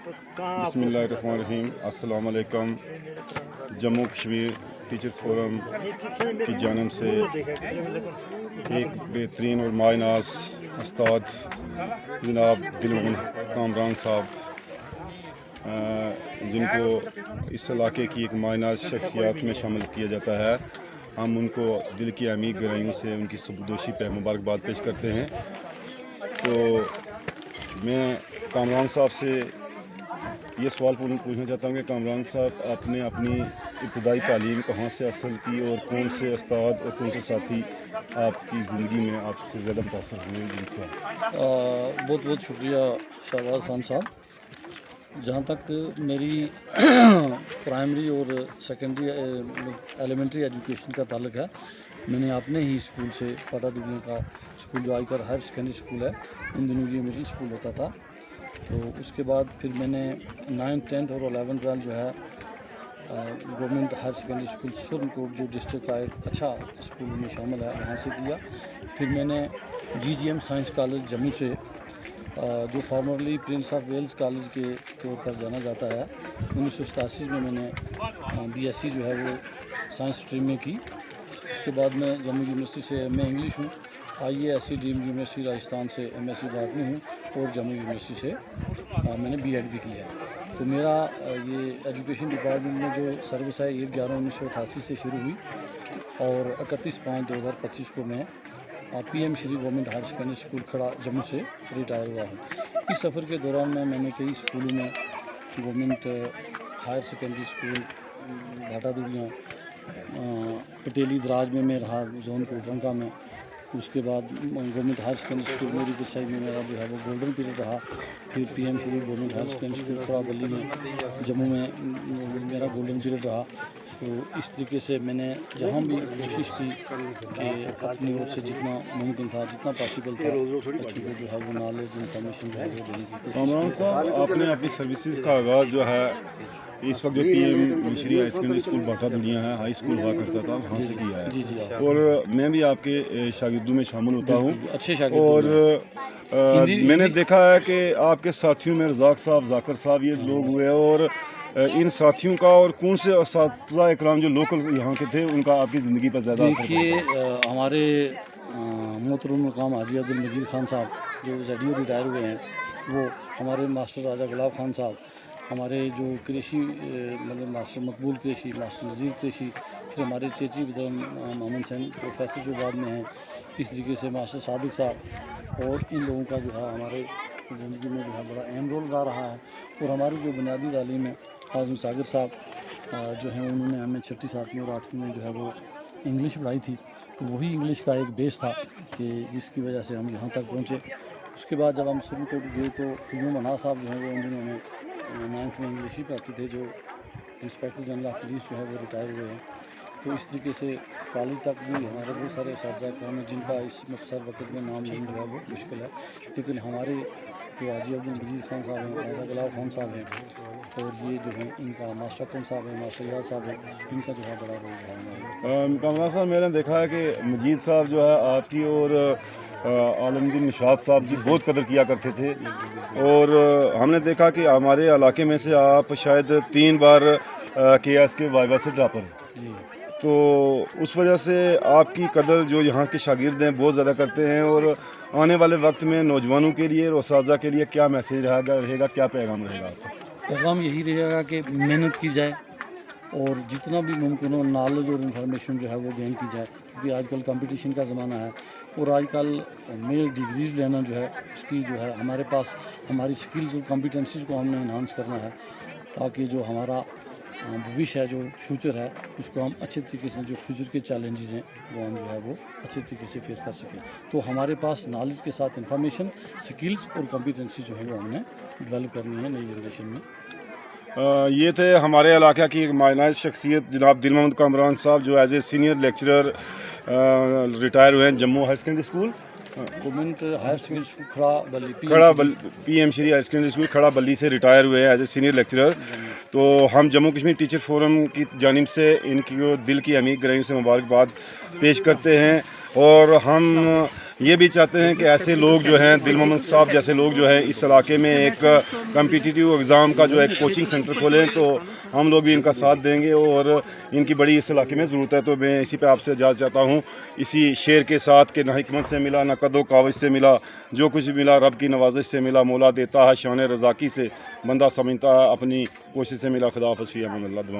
بسم اللہ الرحمن الرحیم، السلام علیکم۔ جموں کشمیر ٹیچر فورم کی جانب سے ایک بہترین اور ماہ ناز استاد جناب دلمند کامران صاحب، جن کو اس علاقے کی ایک ماہ ناز شخصیات میں شامل کیا جاتا ہے، ہم ان کو دل کی عمیق گہرائیوں سے ان کی سبکدوشی پہ مبارکباد پیش کرتے ہیں۔ تو میں کامران صاحب سے یہ سوال پوچھنا چاہتا ہوں کہ کامران صاحب، آپ نے اپنی ابتدائی تعلیم کہاں سے حاصل کی اور کون سے استاد اور کون سے ساتھی آپ کی زندگی میں آپ سے زیادہ متاثر ہوئے جن سے؟ بہت بہت شکریہ شہباز خان صاحب۔ جہاں تک میری پرائمری اور سیکنڈری ایلیمنٹری ایجوکیشن کا تعلق ہے، میں نے اپنے ہی اسکول سے پٹا دنیا کا اسکول جو آئی کر ہائر سیکنڈری اسکول ہے، ان دنوں یہ مڈل اسکول ہوتا تھا۔ تو اس کے بعد پھر میں نے 9th 10th اور 11th 12 جو ہے گورنمنٹ ہائر سیکنڈری اسکول سرن کوٹ جو ڈسٹرکٹ کا ایک اچھا اسکول میں شامل ہے، وہاں سے کیا۔ پھر میں نے GGM سائنس کالج جموں سے، جو formerly prince of Wales college کے طور پر جانا جاتا ہے، 1987 میں نے BSc جو ہے وہ سائنس اسٹریم میں کی۔ اس کے بعد میں جموں یونیورسٹی سے میں انگلش ہوں، IASC ڈیمڈ یونیورسٹی راجستھان سے MSc باٹنی ہوں، اور جموں یونیورسٹی سے میں نے B.Ed بھی کیا ہے۔ تو میرا یہ ایجوکیشن ڈپارٹمنٹ میں جو سروس ہے 1/11/1988 سے شروع ہوئی، اور 31/5/2025 کو میں PM شری گورنمنٹ ہائر سیکنڈری اسکول کھڑا جموں سے ریٹائر ہوا ہوں۔ اس سفر کے دوران میں نے کئی اسکولوں میں گورنمنٹ ہائر سیکنڈری اسکول بھاٹا دوڑیاں، پٹیلی دراج میں رہا، زون کوٹ رنگا میں۔ اس کے بعد گورنمنٹ ہائر سیکنڈری اسکول میری گسائی میں میرا جو ہے وہ گولڈن پیریڈ رہا۔ پھر PM شری گورنمنٹ ہائر سیکنڈری اسکول کھڑا بلی میں جموں میں میرا گولڈن پیریڈ رہا۔ تو اس طریقے سے میں نے جہاں بھی کوشش کی کہ اپنی اور سے جتنا ممکن تھا، جتنا پاسبل تھا، بچوں کو جو ہے وہ نالج انفارمیشن جو ہے وہ دینے کی کوشش کی۔ کامران صاحب، آپ نے اپنی سروسز کا آغاز جو ہے اس وقت جو PM Shri higher secondary school بھاٹا دنیا ہے، ہائی اسکول ہوا کرتا تھا، وہاں سے کیا ہے۔ جی اور میں بھی آپ کے شاگردوں میں شامل ہوتا ہوں، اچھے شاگرد اور میں نے دیکھا ہے کہ آپ کے ساتھیوں میں رزاق صاحب، ذاکر صاحب، یہ لوگ ہوئے، اور ان ساتھیوں کا اور کون سے اساتذہ اکرام جو لوکل یہاں کے تھے، ان کا آپ کی زندگی پر زیادہ اثر پڑا؟ دیکھیے، ہمارے محترم مقام حاجی عبدالمجید خان صاحب جو ZDO ریٹائر ہوئے ہیں، وہ ہمارے ماسٹر راجہ گلاب خان صاحب، ہمارے جو قریشی مطلب ماسٹر مقبول قریشی، ماسٹر نذیر قریشی، پھر ہمارے چیچی محمد حسین پروفیسر جو بعد میں ہیں، اس طریقے سے ماسٹر صادق صاحب، اور ان لوگوں کا جو ہے ہمارے زندگی میں جو ہے بڑا اہم رول رہا ہے۔ اور ہماری جو بنیادی تعلیم ہے، اعظم ساگر صاحب جو ہیں، انہوں نے ہمیں 6ٹھی 7ویں اور 8ویں میں جو ہے وہ انگلش پڑھائی تھی۔ تو وہی انگلش کا ایک بیس تھا کہ جس کی وجہ سے ہم یہاں تک پہنچے۔ اس کے بعد جب ہم سرن کوٹ گئے تو فیوم مناز صاحب جو ہیں وہ ان دنوں میں 9th میں انگلش ہی پڑھاتے تھے، جو انسپیکٹر جنرل آف پولیس جو ہے وہ ریٹائر ہوئے ہیں۔ تو اس طریقے سے کالج تک بھی ہمارے بہت سارے اساتذہ کرام ہیں جن کا اس مختصر وقت میں نام لینا جو ہے وہ مشکل ہے، لیکن ہمارے جو حاجی عبدالمجید خان صاحب ہیں، راجہ گلاب خان صاحب ہیں، اور یہ جو ہیں ان کا ماسٹر اکرم صاحب ہیں، ماسٹر ریاض صاحب ہیں، ان کا جو ہے بڑا رول رہا ہے۔ کامران صاحب، میں نے دیکھا ہے کہ مجید صاحب جو ہے آپ کی اور عالمدین نشاط صاحب کی بہت قدر کیا کرتے تھے، اور ہم نے دیکھا کہ ہمارے علاقے میں سے آپ شاید 3 بار KS کے وائوا سے ڈراپر ہیں۔ تو اس وجہ سے آپ کی قدر جو یہاں کے شاگرد ہیں بہت زیادہ کرتے ہیں، اور آنے والے وقت میں نوجوانوں کے لیے اور اساتذہ کے لیے کیا میسیج رہے گا، کیا پیغام رہے گا آپ کا؟ پیغام یہی رہے گا کہ محنت کی جائے، اور جتنا بھی ممکن ہو نالج اور انفارمیشن جو ہے وہ گین کی جائے، کیونکہ آج کل کمپٹیشن کا زمانہ ہے، اور آج کل میل ڈگریز لینا جو ہے اس کی جو ہے ہمارے پاس ہماری سکلز اور کمپیٹنسیز کو ہم نے انہانس کرنا ہے، تاکہ جو ہمارا بھوش ہے، جو فیوچر ہے، اس کو ہم اچھے طریقے سے، جو فیوچر کے چیلنجز ہیں وہ ہم جو ہے وہ اچھے طریقے سے فیس کر سکیں۔ تو ہمارے پاس نالج کے ساتھ انفارمیشن، سکلز اور کمپیٹنسی جو ہے وہ ہم نے ڈیولپ کرنی ہے نئی جنریشن میں۔ یہ تھے ہمارے علاقہ کی ایک ماہ ناز شخصیت جناب دلمند کامران صاحب، جو as a senior lecturer retire ہوئے ہیں Jammu higher secondary school, government higher secondary school کھڑا بلی، PM Shri higher secondary school کھڑا بلی سے ریٹائر ہوئے ہیں ایز اے سینئر لیکچرر۔ تو ہم جموں کشمیر ٹیچر فورم کی جانب سے ان کی دل کی عمیق گہرائیوں سے مبارکباد پیش کرتے ہیں، اور ہم یہ بھی چاہتے ہیں کہ ایسے لوگ جو ہیں دل محمد صاحب جیسے لوگ جو ہیں اس علاقے میں ایک کمپیٹیٹیو ایگزام کا جو ایک کوچنگ سینٹر کھولیں تو ہم لوگ بھی ان کا ساتھ دیں گے اور ان کی بڑی اس علاقے میں ضرورت ہے. تو میں اسی پہ آپ سے اجازت چاہتا ہوں اسی شعر کے ساتھ کہ نہ حکمت سے ملا نہ قد و کاوش سے ملا, جو کچھ ملا رب کی نوازش سے ملا, مولا دیتا ہے شان رضاکی سے, بندہ سمجھتا ہے اپنی کوشش سے ملا. خدا حافظ, فی امان اللہ.